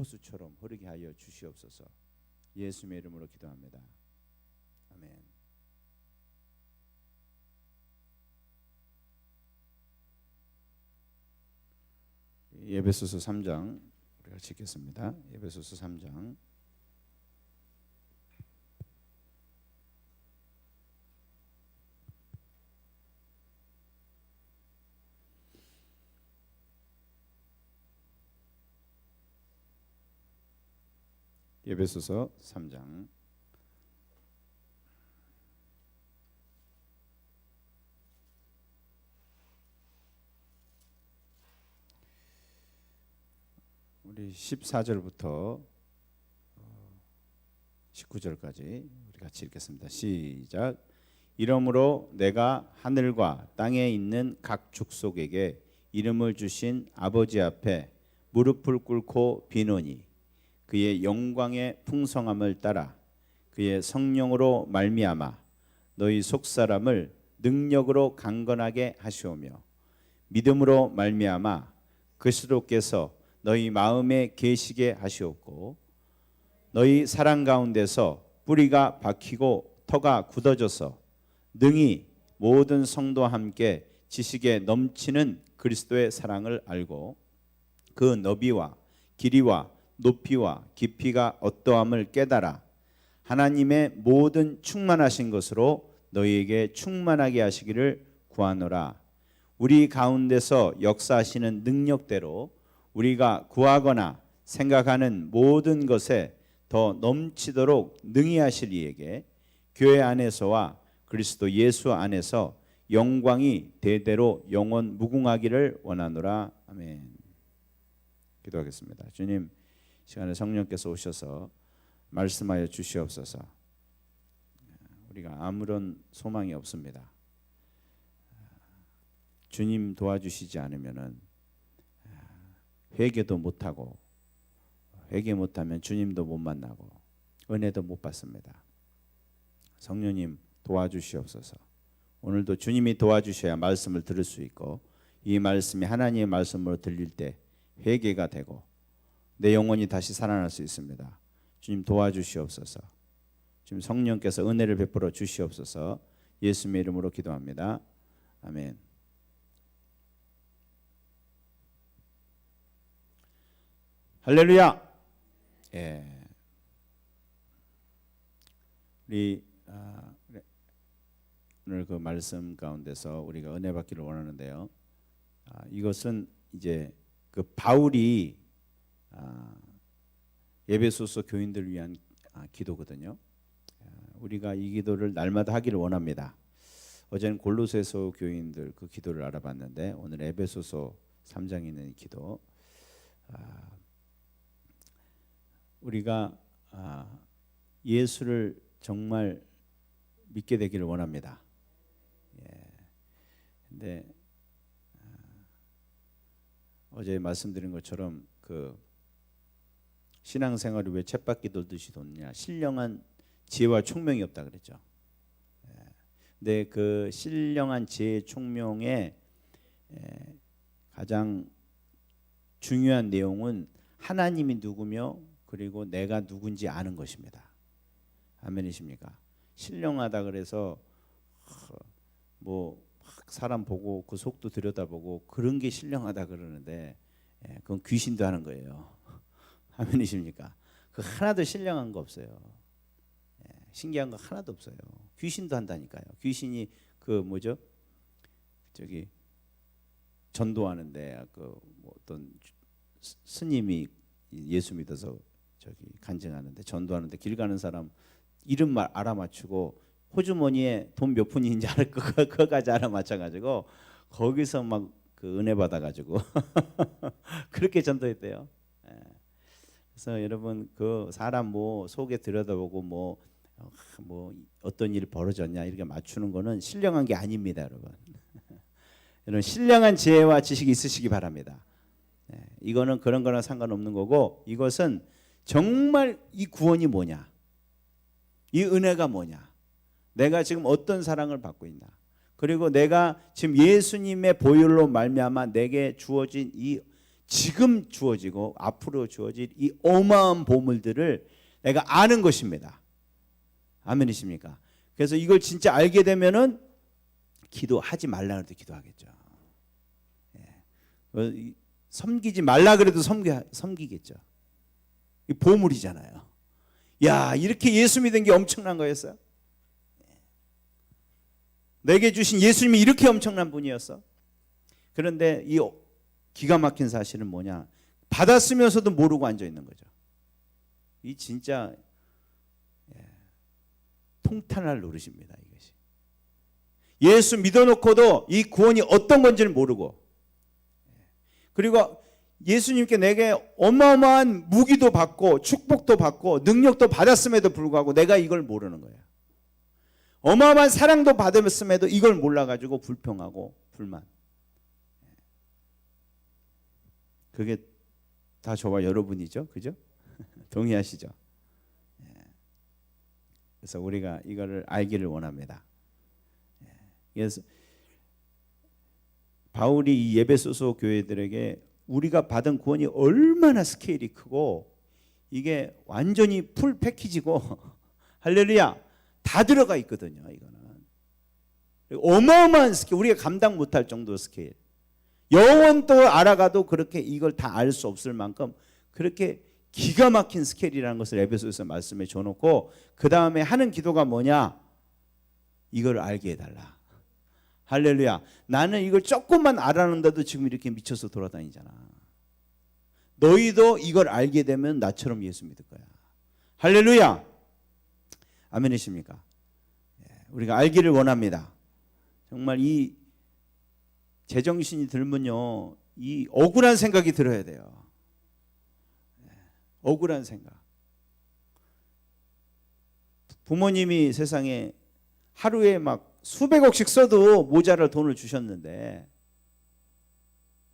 강포수처럼 흐르게 하여 주시옵소서. 예수님의 이름으로 기도합니다. 아멘. 에베소서 3장 우리가 읽겠습니다. 에베소서 3장 에베소서 3장 우리 14절부터 19절까지 우리 같이 읽겠습니다. 시작. 이러므로 내가 하늘과 땅에 있는 각 족속에게 이름을 주신 아버지 앞에 무릎을 꿇고 비노니 그의 영광의 풍성함을 따라 그의 성령으로 말미암아 너희 속사람을 능력으로 강건하게 하시오며 믿음으로 말미암아 그리스도께서 너희 마음에 계시게 하시옵고 너희 사랑 가운데서 뿌리가 박히고 터가 굳어져서 능히 모든 성도와 함께 지식에 넘치는 그리스도의 사랑을 알고 그 너비와 길이와 높이와 깊이가 어떠함을 깨달아 하나님의 모든 충만하신 것으로 너희에게 충만하게 하시기를 구하노라. 우리 가운데서 역사하시는 능력대로 우리가 구하거나 생각하는 모든 것에 더 넘치도록 능히 하실 이에게 교회 안에서와 그리스도 예수 안에서 영광이 대대로 영원 무궁하기를 원하노라. 아멘. 기도하겠습니다. 주님, 시간에 성령께서 오셔서 말씀하여 주시옵소서. 우리가 아무런 소망이 없습니다. 주님 도와주시지 않으면은 회개도 못하고 회개 못하면 주님도 못 만나고 은혜도 못 받습니다. 성령님 도와주시옵소서. 오늘도 주님이 도와주셔야 말씀을 들을 수 있고 이 말씀이 하나님의 말씀으로 들릴 때 회개가 되고 내 영혼이 다시 살아날 수 있습니다. 주님 도와주시옵소서. 주님 성령께서 은혜를 베풀어 주시옵소서. 예수님의 이름으로 기도합니다. 아멘. 할렐루야. 예. 우리 오늘 그 말씀 가운데서 우리가 은혜 받기를 원하는데요. 이것은 이제 그 바울이 에베소서 교인들을 위한 기도거든요. 우리가 이 기도를 날마다 하기를 원합니다. 어제는 골로새서 교인들 그 기도를 알아봤는데 오늘 에베소서 3장에 있는 이 기도, 우리가 예수를 정말 믿게 되기를 원합니다. 근데 어제 말씀드린 것처럼 그 신앙생활이 왜 쳇바퀴 돌듯이 도느냐, 신령한 지혜와 총명이 없다 그랬죠. 근데 그 신령한 지혜 총명의 가장 중요한 내용은 하나님이 누구며 그리고 내가 누군지 아는 것입니다. 아멘이십니까? 신령하다 그래서 뭐 사람 보고 그 속도 들여다보고 그런 게 신령하다 그러는데 그건 귀신도 하는 거예요. 아멘이십니까? 그 하나도 신령한 거 없어요. 신기한 거 하나도 없어요. 귀신도 한다니까요. 귀신이 그 뭐죠? 저기 전도하는데 그 뭐 어떤 스님이 예수 믿어서 저기 간증하는데 전도하는데 길 가는 사람 이름 알아맞추고 호주머니에 돈 몇 푼인지 알 그거까지 알아맞혀가지고 거기서 막 그 은혜 받아가지고 그렇게 전도했대요. 그래서 여러분 그 사람 뭐 속에 들여다보고 뭐 어떤 일 벌어졌냐 이렇게 맞추는 거는 신령한 게 아닙니다, 여러분. 여러분 신령한 지혜와 지식이 있으시기 바랍니다. 이거는 그런 거랑 상관없는 거고 이것은 정말 이 구원이 뭐냐, 이 은혜가 뭐냐, 내가 지금 어떤 사랑을 받고 있나, 그리고 내가 지금 예수님의 보혈로 말미암아 내게 주어진 이 지금 주어지고 앞으로 주어질 이 어마어마한 보물들을 내가 아는 것입니다. 아멘이십니까? 그래서 이걸 진짜 알게 되면은 기도하지 말라 그래도 기도하겠죠. 섬기지 말라 그래도 섬기겠죠. 이 보물이잖아요. 야, 이렇게 예수 믿은 게 엄청난 거였어요. 내게 주신 예수님이 이렇게 엄청난 분이었어. 그런데 이 기가 막힌 사실은 뭐냐? 받았으면서도 모르고 앉아 있는 거죠. 이 진짜 통탄할 노릇입니다. 이것이. 예수 믿어놓고도 이 구원이 어떤 건지를 모르고, 그리고 예수님께 내게 어마어마한 무기도 받고 축복도 받고 능력도 받았음에도 불구하고 내가 이걸 모르는 거예요. 어마어마한 사랑도 받았음에도 이걸 몰라가지고 불평하고 불만. 그게 다 저와 여러분이죠, 그죠? 동의하시죠? 그래서 우리가 이거를 알기를 원합니다. 그래서 바울이 이 에베소서 교회들에게 우리가 받은 구원이 얼마나 스케일이 크고 이게 완전히 풀 패키지고 할렐루야 다 들어가 있거든요. 이거는 어마어마한 스케일, 우리가 감당 못할 정도 스케일. 영원도 알아가도 그렇게 이걸 다 알 수 없을 만큼 그렇게 기가 막힌 스케일이라는 것을 에베소서 말씀에 줘놓고 그 다음에 하는 기도가 뭐냐? 이걸 알게 해달라. 할렐루야. 나는 이걸 조금만 알았는데도 지금 이렇게 미쳐서 돌아다니잖아. 너희도 이걸 알게 되면 나처럼 예수 믿을 거야. 할렐루야. 아멘이십니까? 우리가 알기를 원합니다. 정말 이 제정신이 들면요, 이 억울한 생각이 들어야 돼요. 억울한 생각. 부모님이 세상에 하루에 막 수백억씩 써도 모자랄 돈을 주셨는데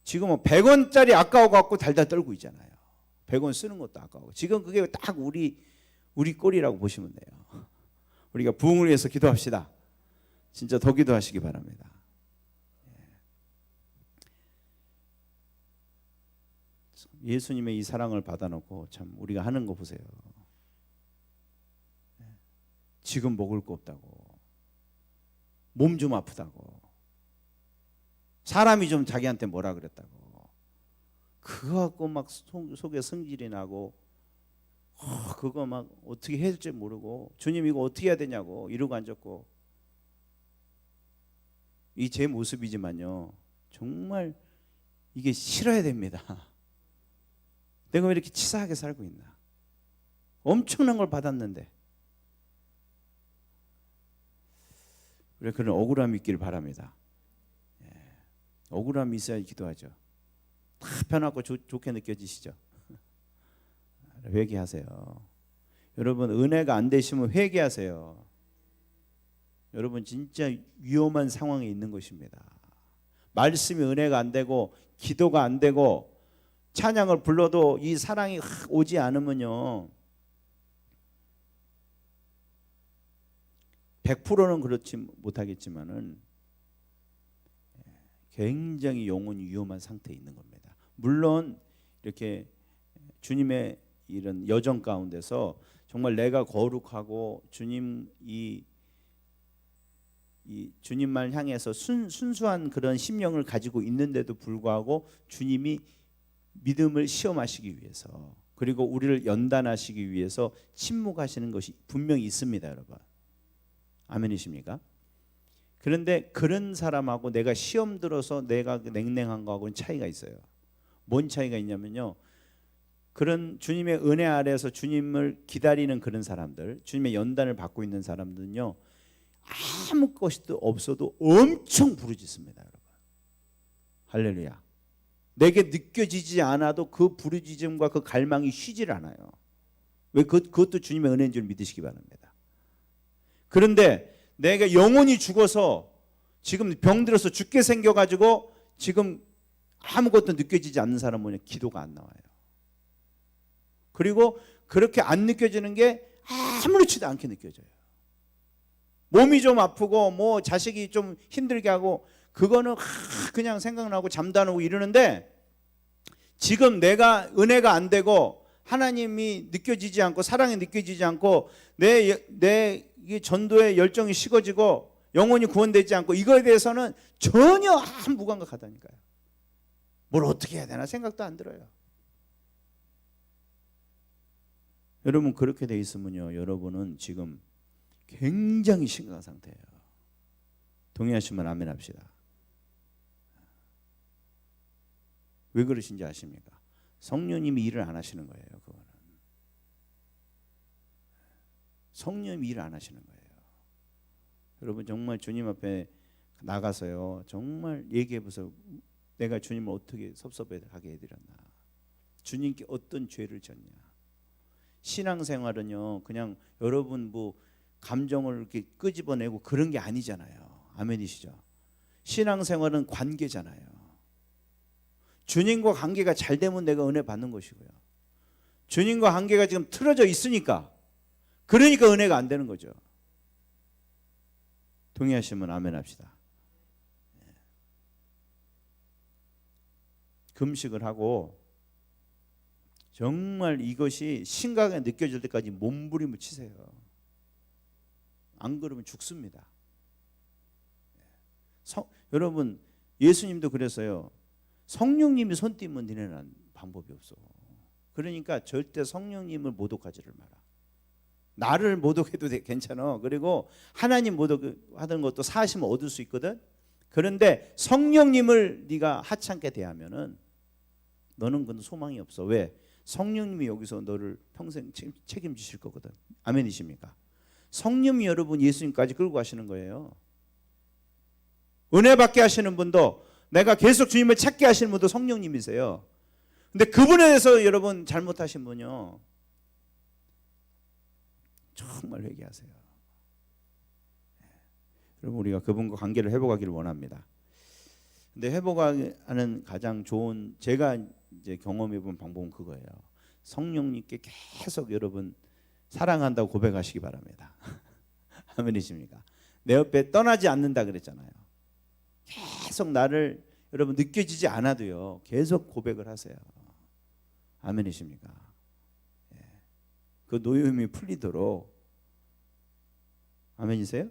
지금은 100원짜리 아까워 갖고 달달 떨고 있잖아요. 100원 쓰는 것도 아까워. 지금 그게 딱 우리 꼴이라고 보시면 돼요. 우리가 부흥을 위해서 기도합시다. 진짜 더 기도하시기 바랍니다. 예수님의 이 사랑을 받아놓고 참 우리가 하는 거 보세요. 지금 먹을 거 없다고, 몸 좀 아프다고, 사람이 좀 자기한테 뭐라 그랬다고, 그거 갖고 막 속에 성질이 나고, 그거 막 어떻게 해야 될지 모르고, 주님 이거 어떻게 해야 되냐고 이러고 앉았고, 이 제 모습이지만요, 정말 이게 싫어야 됩니다. 내가 왜 이렇게 치사하게 살고 있나? 엄청난 걸 받았는데. 우리가 그런 억울함이 있기를 바랍니다. 억울함이 있어야 기도하죠. 다 편하고 좋게 느껴지시죠? 회개하세요. 여러분 은혜가 안 되시면 회개하세요. 여러분 진짜 위험한 상황에 있는 것입니다. 말씀이 은혜가 안 되고 기도가 안 되고 찬양을 불러도 이 사랑이 오지 않으면요, 100%는 그렇지 못하겠지만은 굉장히 영혼이 위험한 상태에 있는 겁니다. 물론 이렇게 주님의 이런 여정 가운데서 정말 내가 거룩하고 주님 이 주님만 향해서 순수한 그런 심령을 가지고 있는데도 불구하고 주님이 믿음을 시험하시기 위해서, 그리고 우리를 연단하시기 위해서 침묵하시는 것이 분명히 있습니다, 여러분. 아멘이십니까? 그런데 그런 사람하고 내가 시험 들어서 내가 냉랭한 거하고는 차이가 있어요. 뭔 차이가 있냐면요, 그런 주님의 은혜 아래에서 주님을 기다리는 그런 사람들, 주님의 연단을 받고 있는 사람들은요, 아무 것도 없어도 엄청 부르짖습니다, 여러분. 할렐루야. 내게 느껴지지 않아도 그 부르짖음과 그 갈망이 쉬질 않아요. 왜? 그것도 주님의 은혜인 줄 믿으시기 바랍니다. 그런데 내가 영혼이 죽어서 지금 병들어서 죽게 생겨가지고 지금 아무것도 느껴지지 않는 사람은 기도가 안 나와요. 그리고 그렇게 안 느껴지는 게 아무렇지도 않게 느껴져요. 몸이 좀 아프고 뭐 자식이 좀 힘들게 하고 그거는 그냥 생각나고 잠도 안 오고 이러는데 지금 내가 은혜가 안 되고 하나님이 느껴지지 않고 사랑이 느껴지지 않고 내 전도의 열정이 식어지고 영혼이 구원되지 않고 이거에 대해서는 전혀 아무 무감각하다니까요. 뭘 어떻게 해야 되나 생각도 안 들어요. 여러분 그렇게 돼 있으면요, 여러분은 지금 굉장히 심각한 상태예요. 동의하시면 아멘 합시다. 왜 그러신지 아십니까? 성령님이 일을 안 하시는 거예요. 그거는 성령님이 일을 안 하시는 거예요. 여러분 정말 주님 앞에 나가서요, 정말 얘기해 보세요. 내가 주님을 어떻게 섭섭하게 해드렸나? 주님께 어떤 죄를 졌냐? 신앙생활은요, 그냥 여러분 뭐 감정을 이렇게 끄집어내고 그런 게 아니잖아요. 아멘이시죠? 신앙생활은 관계잖아요. 주님과 관계가 잘 되면 내가 은혜 받는 것이고요. 주님과 관계가 지금 틀어져 있으니까, 그러니까 은혜가 안 되는 거죠. 동의하시면 아멘 합시다. 금식을 하고 정말 이것이 심각하게 느껴질 때까지 몸부림을 치세요. 안 그러면 죽습니다. 여러분 예수님도 그랬어요. 성령님이 손 띄면 니네는 방법이 없어. 그러니까 절대 성령님을 모독하지를 마라. 나를 모독해도 괜찮아. 그리고 하나님 모독하던 것도 사심을 얻을 수 있거든. 그런데 성령님을 네가 하찮게 대하면은 너는 그 소망이 없어. 왜? 성령님이 여기서 너를 평생 책임지실 거거든. 아멘이십니까? 성령이 여러분 예수님까지 끌고 가시는 거예요. 은혜 받게 하시는 분도, 내가 계속 주님을 찾게 하시는 분도 성령님이세요. 근데 그분에 대해서 여러분 잘못하신 분요, 정말 회개하세요. 여러분 우리가 그분과 관계를 회복하기를 원합니다. 근데 회복하는 가장 좋은, 제가 이제 경험해 본 방법은 그거예요. 성령님께 계속 여러분 사랑한다고 고백하시기 바랍니다. 아멘이십니까? 내 옆에 떠나지 않는다 그랬잖아요. 계속 나를 여러분 느껴지지 않아도요, 계속 고백을 하세요. 아멘이십니까? 그 노여움이 풀리도록. 아멘이세요?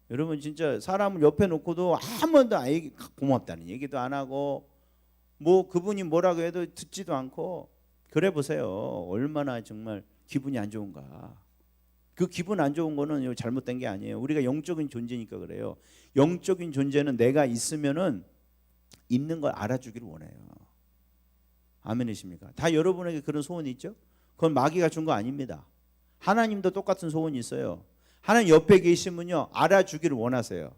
여러분 진짜 사람을 옆에 놓고도 한 번도 고맙다는 얘기도 안 하고, 뭐 그분이 뭐라고 해도 듣지도 않고, 그래 보세요. 얼마나 정말 기분이 안 좋은가. 그 기분 안 좋은 거는 잘못된 게 아니에요. 우리가 영적인 존재니까 그래요. 영적인 존재는 내가 있으면은 있는 걸 알아주기를 원해요. 아멘이십니까? 다 여러분에게 그런 소원이 있죠? 그건 마귀가 준 거 아닙니다. 하나님도 똑같은 소원이 있어요. 하나님 옆에 계시면요, 알아주기를 원하세요.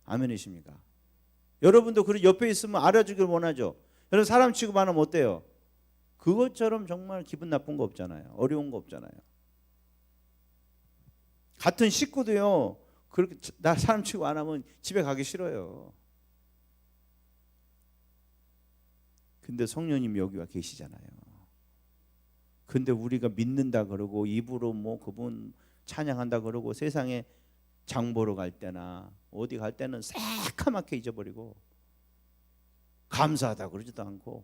아멘이십니까? 여러분도 그 옆에 있으면 알아주기를 원하죠. 여러분 사람 취급하면 어때요? 그것처럼 정말 기분 나쁜 거 없잖아요. 어려운 거 없잖아요. 같은 식구도요, 그렇게 나 사람 취급 안 하면 집에 가기 싫어요. 근데 성령님이 여기 와 계시잖아요. 근데 우리가 믿는다 그러고 입으로 뭐 그분 찬양한다 그러고 세상에 장 보러 갈 때나 어디 갈 때는 새카맣게 잊어버리고 감사하다 그러지도 않고,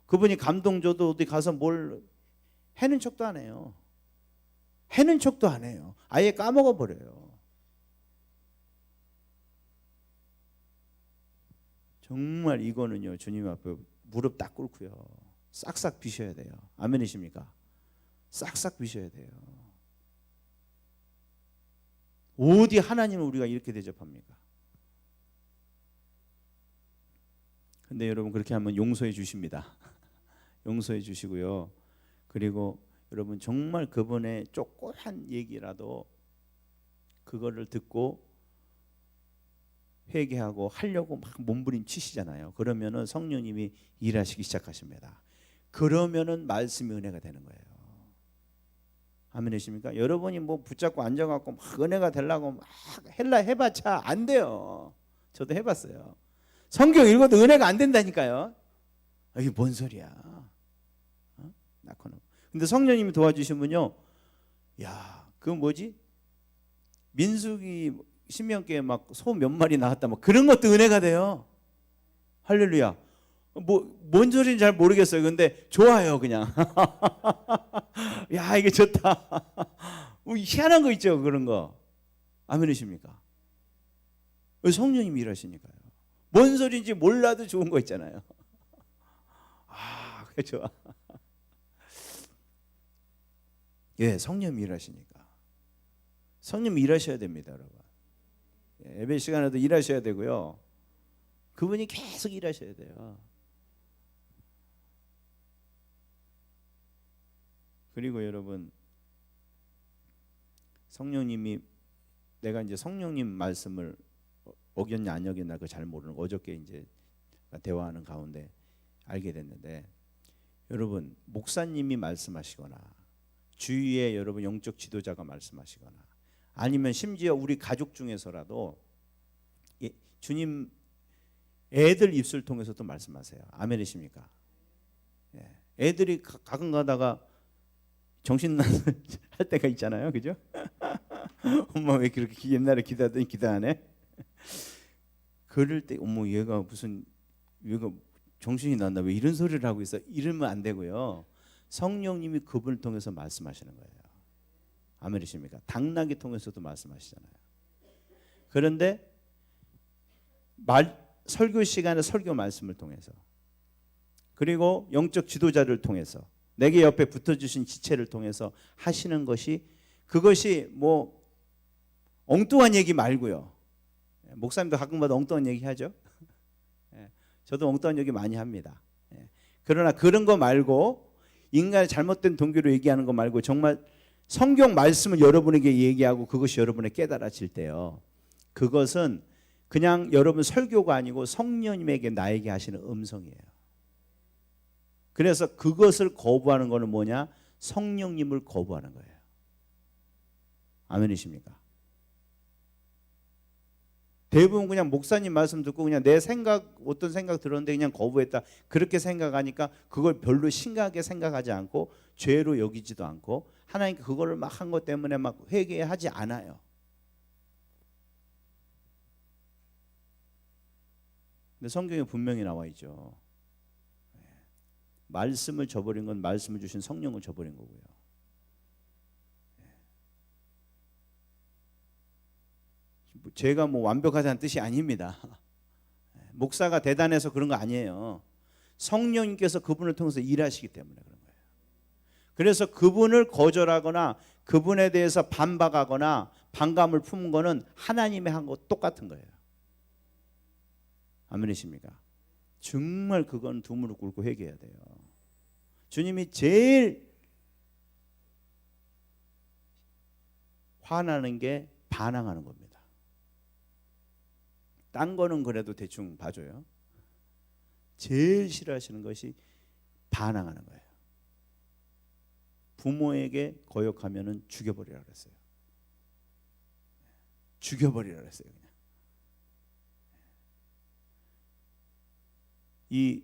그분이 감동 줘도 어디 가서 뭘 해는 척도 안 해요. 해는 척도 안 해요. 아예 까먹어 버려요. 정말 이거는요, 주님 앞에 무릎 딱 꿇고요, 싹싹 비셔야 돼요. 아멘이십니까? 싹싹 비셔야 돼요. 어디 하나님을 우리가 이렇게 대접합니까? 근데 여러분 그렇게 하면 용서해 주십니다. 용서해 주시고요. 그리고 여러분 정말 그분의 조그만 얘기라도 그거를 듣고 회개하고 하려고 막 몸부림치시잖아요. 그러면은 성령님이 일하시기 시작하십니다. 그러면은 말씀이 은혜가 되는 거예요. 아멘이십니까? 여러분이 뭐 붙잡고 앉아갖고 막 은혜가 되려고 막 해봤자 안 돼요. 저도 해봤어요. 성경 읽어도 은혜가 안 된다니까요. 이게 뭔 소리야? 낳고는. 근데 성령님이 도와주시면요, 야, 그거 뭐지? 민수기 신명기에 막 소 몇 마리 나왔다, 막 그런 것도 은혜가 돼요. 할렐루야. 뭔 소리인지 잘 모르겠어요. 근데 좋아요, 그냥. 야, 이게 좋다. 희한한 거 있죠, 그런 거. 아멘이십니까? 성령님이 일하시니까요. 뭔 소리인지 몰라도 좋은 거 있잖아요. 그게 좋아. 예, 성령님이 일하시니까. 성령님이 일하셔야 됩니다, 여러분. 예배 시간에도 일하셔야 되고요. 그분이 계속 일하셔야 돼요. 그리고 여러분, 성령님이, 내가 이제 성령님 말씀을 어겼냐 안 어겼냐 그거 잘 모르는 거 어저께 이제 대화하는 가운데 알게 됐는데, 여러분 목사님이 말씀하시거나 주위에 여러분 영적 지도자가 말씀하시거나 아니면 심지어 우리 가족 중에서라도 주님 애들 입술 통해서도 말씀하세요. 아멘이십니까? 애들이 가끔 가다가 정신 나는 할 때가 있잖아요, 그죠? 엄마 왜 그렇게 옛날에 기도하더니 기도 안 해? 그럴 때 어머 얘가 정신이 났나, 왜 이런 소리를 하고 있어? 이러면 안 되고요. 성령님이 그분을 통해서 말씀하시는 거예요. 아멘이십니까? 당나귀 통해서도 말씀하시잖아요. 그런데 설교 시간에 설교 말씀을 통해서, 그리고 영적 지도자를 통해서, 내게 옆에 붙어주신 지체를 통해서 하시는 것이, 그것이 뭐 엉뚱한 얘기 말고요. 목사님도 가끔마다 엉뚱한 얘기 하죠. 저도 엉뚱한 얘기 많이 합니다. 그러나 그런 거 말고, 인간의 잘못된 동기로 얘기하는 거 말고 정말 성경 말씀을 여러분에게 얘기하고 그것이 여러분의 깨달아질 때요, 그것은 그냥 여러분 설교가 아니고 성령님에게 나에게 하시는 음성이에요. 그래서 그것을 거부하는 것은 뭐냐? 성령님을 거부하는 거예요. 아멘이십니까? 대부분 그냥 목사님 말씀 듣고 그냥 내 생각, 어떤 생각 들었는데 그냥 거부했다, 그렇게 생각하니까 그걸 별로 심각하게 생각하지 않고 죄로 여기지도 않고 하나님께 그거를 막 한 것 때문에 막 회개하지 않아요. 근데 성경에 분명히 나와 있죠. 말씀을 저버린 건 말씀을 주신 성령을 저버린 거고요. 제가 뭐 완벽하다는 뜻이 아닙니다. 목사가 대단해서 그런 거 아니에요. 성령님께서 그분을 통해서 일하시기 때문에 그런 거예요. 그래서 그분을 거절하거나 그분에 대해서 반박하거나 반감을 품은 거는 하나님의 한 거 똑같은 거예요. 아멘이십니까? 정말 그건 두 무릎 꿇고 회개해야 돼요. 주님이 제일 화나는 게 반항하는 겁니다. 딴 거는 그래도 대충 봐줘요. 제일 싫어하시는 것이 반항하는 거예요. 부모에게 거역하면은 죽여버리라 그랬어요. 죽여버리라 그랬어요. 그냥. 이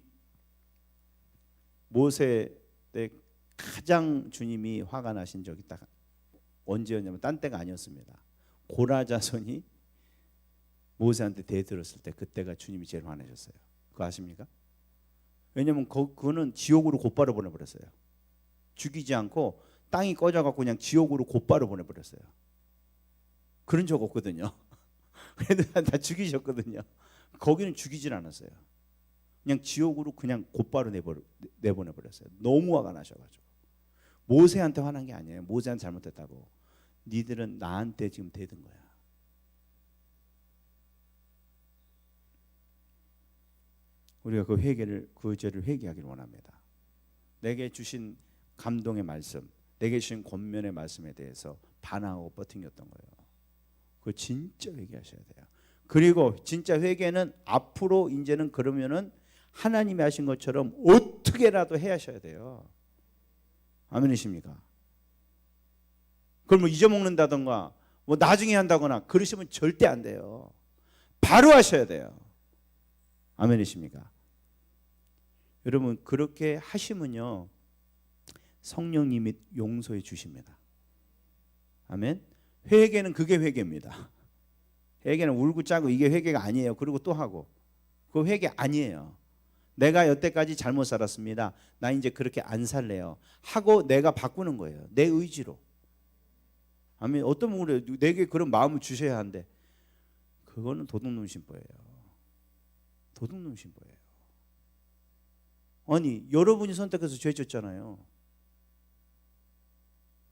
모세 때 가장 주님이 화가 나신 적이 딱 언제였냐면 딴 때가 아니었습니다. 고라 자손이 모세한테 대들었을 때, 그때가 주님이 제일 화내셨어요. 그거 아십니까? 왜냐하면 그거는 지옥으로 곧바로 보내버렸어요. 죽이지 않고 땅이 꺼져갖고 그냥 지옥으로 곧바로 보내버렸어요. 그런 적 없거든요. 그래도 다 죽이셨거든요. 거기는 죽이질 않았어요. 그냥 지옥으로 그냥 곧바로 내보내버렸어요. 너무 화가 나셔가지고. 모세한테 화난 게 아니에요. 모세한테 잘못했다고. 니들은 나한테 지금 대든 거야. 우리가 그 죄를 회개하기를 원합니다. 내게 주신 감동의 말씀, 내게 주신 권면의 말씀에 대해서 반항하고 버팅겼던 거예요. 그거 진짜 회개하셔야 돼요. 그리고 진짜 회개는 앞으로 이제는 그러면은 하나님이 하신 것처럼 어떻게라도 해야 하셔야 돼요. 아멘이십니까? 그걸 뭐 잊어먹는다던가 뭐 나중에 한다거나 그러시면 절대 안 돼요. 바로 하셔야 돼요. 아멘이십니까? 여러분 그렇게 하시면요 성령님이 용서해 주십니다. 아멘. 회개는 그게 회개입니다. 회개는 울고 짜고 이게 회개가 아니에요. 그리고 또 하고 그거 회개 아니에요. 내가 여태까지 잘못 살았습니다. 나 이제 그렇게 안 살래요. 하고 내가 바꾸는 거예요. 내 의지로. 아멘. 어떤 분은 내게 그런 마음을 주셔야 한대. 그거는 도둑놈 신보예요. 도둑놈 신보예요. 아니 여러분이 선택해서 죄 졌잖아요.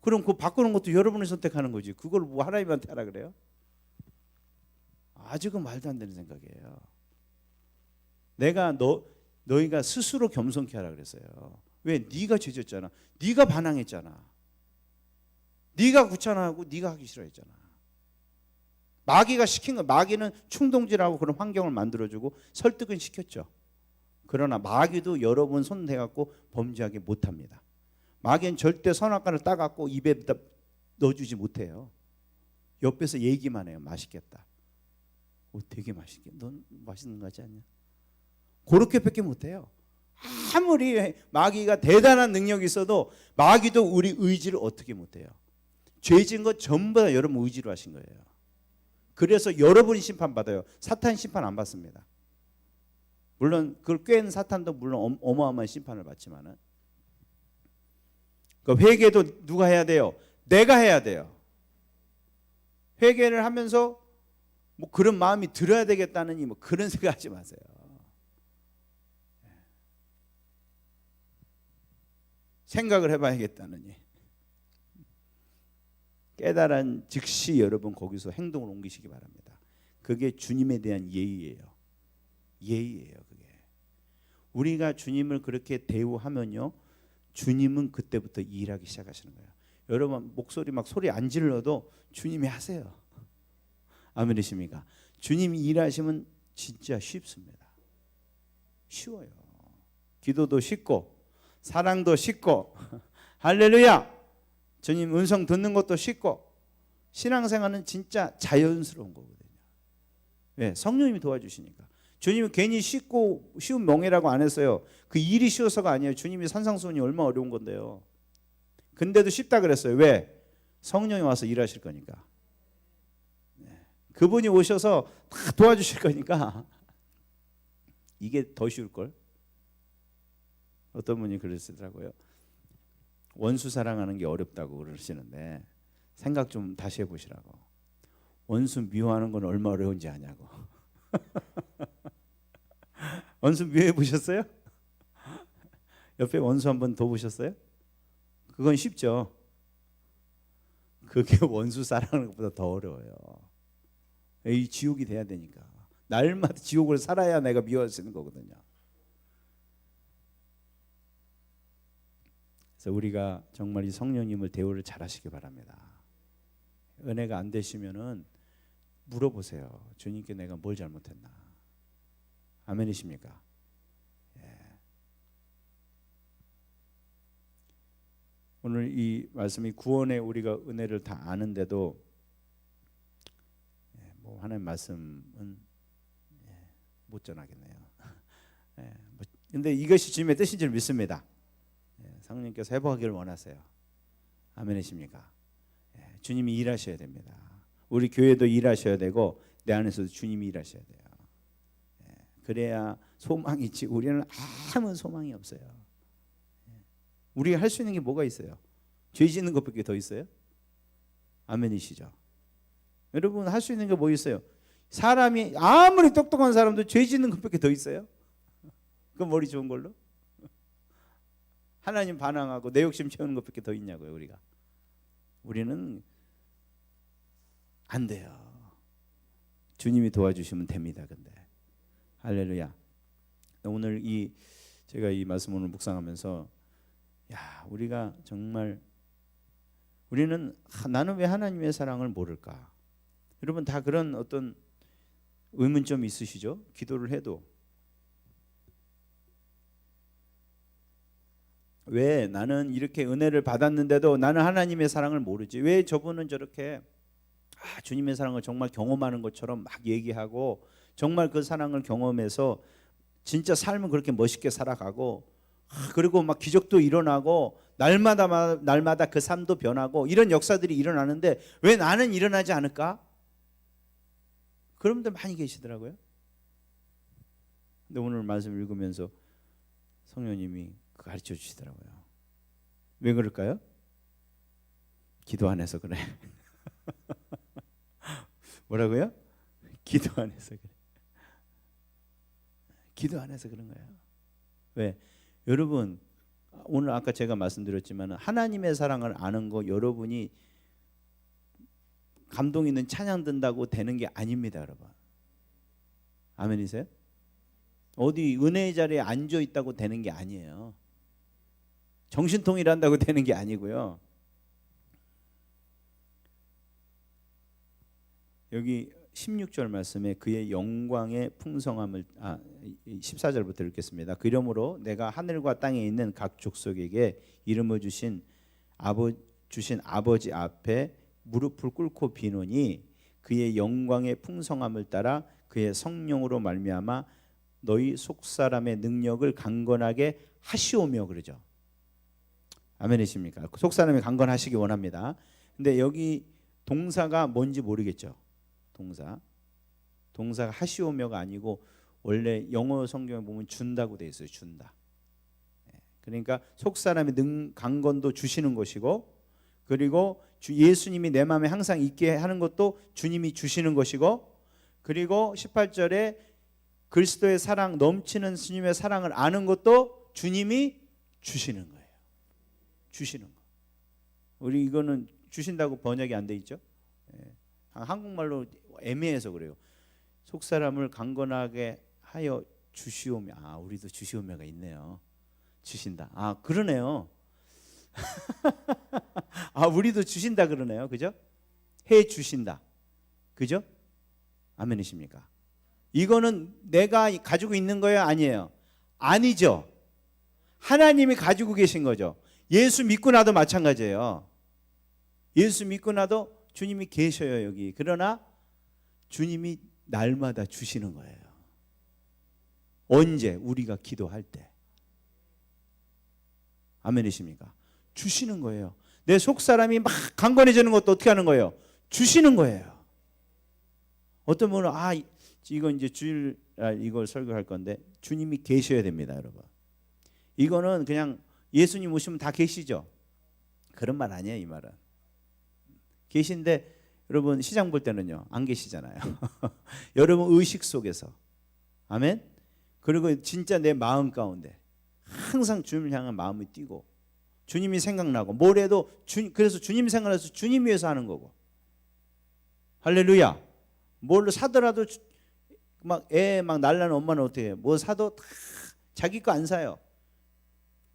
그럼 그 바꾸는 것도 여러분이 선택하는 거지. 그걸 뭐 하나님한테 하라 그래요? 아주 그 말도 안 되는 생각이에요. 내가 너희가 스스로 겸손케 하라 그랬어요. 왜? 네가 죄 졌잖아. 네가 반항했잖아. 네가 귀찮아하고 네가 하기 싫어했잖아. 마귀가 시킨 거. 마귀는 충동질하고 그런 환경을 만들어주고 설득은 시켰죠. 그러나 마귀도 여러분 손 대갖고 범죄하게 못합니다. 마귀는 절대 선악과를 따갖고 입에 넣어주지 못해요. 옆에서 얘기만 해요. 맛있겠다. 되게 맛있게. 넌 맛있는 거 같지 않냐? 그렇게밖에 못해요. 아무리 마귀가 대단한 능력이 있어도 마귀도 우리 의지를 어떻게 못해요. 죄진 것 전부 다 여러분 의지로 하신 거예요. 그래서 여러분이 심판받아요. 사탄 심판 안 받습니다. 물론 그걸 꾀는 사탄도 물론 어마어마한 심판을 받지만은, 그 회개도 누가 해야 돼요? 내가 해야 돼요. 회개를 하면서 뭐 그런 마음이 들어야 되겠다느니 뭐 그런 생각하지 마세요. 생각을 해봐야겠다느니. 깨달은 즉시 여러분 거기서 행동을 옮기시기 바랍니다. 그게 주님에 대한 예의예요. 예의예요. 그게 우리가 주님을 그렇게 대우하면요, 주님은 그때부터 일하기 시작하시는 거예요. 여러분 목소리 막 소리 안 질러도 주님이 하세요. 아멘이십니까? 주님이 일하시면 진짜 쉽습니다. 쉬워요. 기도도 쉽고 사랑도 쉽고 할렐루야. 주님 음성 듣는 것도 쉽고 신앙생활은 진짜 자연스러운 거거든요. 왜? 성령님이 도와주시니까. 주님은 괜히 쉽고 쉬운 명예라고 안 했어요. 그 일이 쉬워서가 아니에요. 주님이 산상수훈이 얼마나 어려운 건데요. 근데도 쉽다 그랬어요. 왜? 성령이 와서 일하실 거니까. 그분이 오셔서 다 도와주실 거니까 이게 더 쉬울걸. 어떤 분이 그러시더라고요. 원수 사랑하는 게 어렵다고 그러시는데 생각 좀 다시 해보시라고. 원수 미워하는 건 얼마나 어려운지 아냐고. 원수 미워해 보셨어요? 옆에 원수 한번 더 보셨어요? 그건 쉽죠. 그게 원수 사랑하는 것보다 더 어려워요. 이 지옥이 돼야 되니까. 날마다 지옥을 살아야 내가 미워지는 거거든요. 그래서 우리가 정말 이 성령님을 대우를 잘하시기 바랍니다. 은혜가 안 되시면은 물어보세요. 주님께 내가 뭘 잘못했나? 아멘이십니까? 예. 오늘 이 말씀이 구원에 우리가 은혜를 다 아는데도 뭐 하나님 말씀은 못 전하겠네요. 근데 이것이 주님의 뜻인 줄 믿습니다. 성령님께서 회복하기를 원하세요. 아멘이십니까? 주님이 일하셔야 됩니다. 우리 교회도 일하셔야 되고 내 안에서도 주님이 일하셔야 돼요. 그래야 소망이 있지. 우리는 아무 소망이 없어요. 우리가 할 수 있는 게 뭐가 있어요? 죄 짓는 것밖에 더 있어요? 아멘이시죠? 여러분 할 수 있는 게 뭐 있어요? 사람이 아무리 똑똑한 사람도 죄 짓는 것밖에 더 있어요? 그건 머리 좋은 걸로? 하나님 반항하고 내 욕심 채우는 것밖에 더 있냐고요. 우리는 안 돼요. 주님이 도와주시면 됩니다. 근데 할렐루야. 오늘 제가 이 말씀 오늘 묵상하면서 우리가 정말 우리는 나는 왜 하나님의 사랑을 모를까? 여러분 다 그런 어떤 의문점이 있으시죠? 기도를 해도 왜 나는 이렇게 은혜를 받았는데도 나는 하나님의 사랑을 모르지? 왜 저분은 저렇게 주님의 사랑을 정말 경험하는 것처럼 막 얘기하고 정말 그 사랑을 경험해서 진짜 삶은 그렇게 멋있게 살아가고 그리고 막 기적도 일어나고 날마다 그 삶도 변하고 이런 역사들이 일어나는데 왜 나는 일어나지 않을까? 그런 분들 많이 계시더라고요. 근데 오늘 말씀 읽으면서 성령님이 가르쳐 주시더라고요. 왜 그럴까요? 기도 안 해서 그래. 뭐라고요? 기도 안 해서 그래. 기도 안 해서 그런 거예요. 왜? 여러분, 오늘 아까 제가 말씀드렸지만 하나님의 사랑을 아는 거 여러분이 감동 있는 찬양 든다고 되는 게 아닙니다, 여러분. 아멘이세요? 어디 은혜의 자리에 앉아 있다고 되는 게 아니에요. 정신통일한다고 되는 게 아니고요. 여기 16절 말씀에 그의 영광의 풍성함을 14절부터 읽겠습니다. 그러므로 내가 하늘과 땅에 있는 각 족속에게 이름을 주신 아버지 앞에 무릎을 꿇고 비노니 그의 영광의 풍성함을 따라 그의 성령으로 말미암아 너희 속사람의 능력을 강건하게 하시오며 그러죠. 아멘이십니까? 속사람이 강건하시기 원합니다. 근데 여기 동사가 뭔지 모르겠죠. 동사가 하시오며가 아니고 원래 영어 성경에 보면 준다고 돼 있어요. 준다. 그러니까 속사람의 강건도 주시는 것이고, 그리고 예수님이 내 마음에 항상 있게 하는 것도 주님이 주시는 것이고, 그리고 18절에 그리스도의 사랑, 넘치는 주님의 사랑을 아는 것도 주님이 주시는 거예요. 주시는 거. 우리 이거는 주신다고 번역이 안 돼 있죠? 한국말로 애매해서 그래요. 속사람을 강건하게 하여 주시오며. 우리도 주시오며가 있네요. 주신다. 그러네요. 우리도 주신다 그러네요. 그죠? 해 주신다. 그죠? 아멘이십니까? 이거는 내가 가지고 있는 거예요? 아니에요? 아니죠. 하나님이 가지고 계신 거죠. 예수 믿고 나도 마찬가지예요. 예수 믿고 나도 주님이 계셔요, 여기. 그러나 주님이 날마다 주시는 거예요. 언제? 우리가 기도할 때. 아멘이십니까? 주시는 거예요. 내 속사람이 막 강건해지는 것도 어떻게 하는 거예요? 주시는 거예요. 어떤 분은 이건 이제 주일 이걸 설교할 건데 주님이 계셔야 됩니다, 여러분. 이거는 그냥 예수님 오시면 다 계시죠? 그런 말 아니에요, 이 말은. 계신데 여러분 시장 볼 때는요 안 계시잖아요. 여러분 의식 속에서. 아멘. 그리고 진짜 내 마음 가운데 항상 주님을 향한 마음이 뛰고 주님이 생각나고 뭘 해도 그래서 주님 생각나서 주님 위해서 하는 거고. 할렐루야. 뭘 사더라도 애 날라는 엄마는 어떻게 해요? 뭐 사도 다 자기 거 안 사요.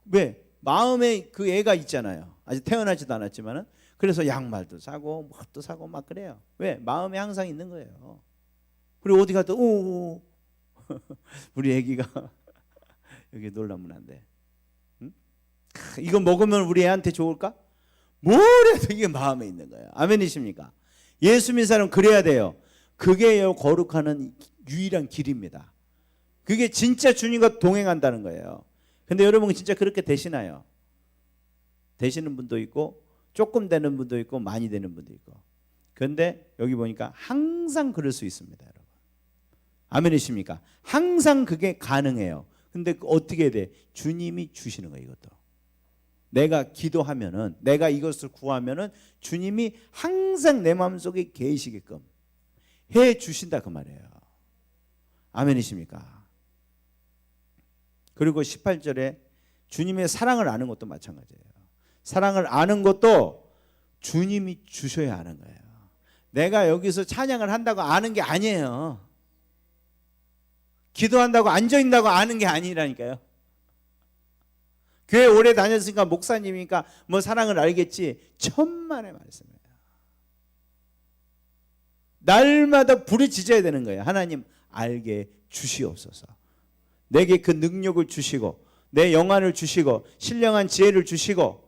왜? 마음에 그 애가 있잖아요. 아직 태어나지도 않았지만은. 그래서 양말도 사고 뭣도 사고 막 그래요. 왜? 마음에 항상 있는 거예요. 그리고 어디 가도 오 우리 애기가 여기 놀라면 안 돼. 응? 이거 먹으면 우리 애한테 좋을까? 뭐래도 이게 마음에 있는 거예요. 아멘이십니까? 예수 믿는 사람은 그래야 돼요. 그게 거룩하는 유일한 길입니다. 그게 진짜 주님과 동행한다는 거예요. 근데 여러분 진짜 그렇게 되시나요? 되시는 분도 있고 조금 되는 분도 있고 많이 되는 분도 있고. 그런데 여기 보니까 항상 그럴 수 있습니다, 여러분. 아멘이십니까? 항상 그게 가능해요. 근데 어떻게 돼? 주님이 주시는 거예요, 이것도. 내가 기도하면은, 내가 이것을 구하면은 주님이 항상 내 마음속에 계시게끔 해 주신다 그 말이에요. 아멘이십니까? 그리고 18절에 주님의 사랑을 아는 것도 마찬가지예요. 사랑을 아는 것도 주님이 주셔야 하는 거예요. 내가 여기서 찬양을 한다고 아는 게 아니에요. 기도한다고 앉아있다고 아는 게 아니라니까요. 교회 오래 다녔으니까 목사님이니까 뭐 사랑을 알겠지. 천만의 말씀이에요. 날마다 부르짖어야 되는 거예요. 하나님 알게 주시옵소서. 내게 그 능력을 주시고 내 영안을 주시고 신령한 지혜를 주시고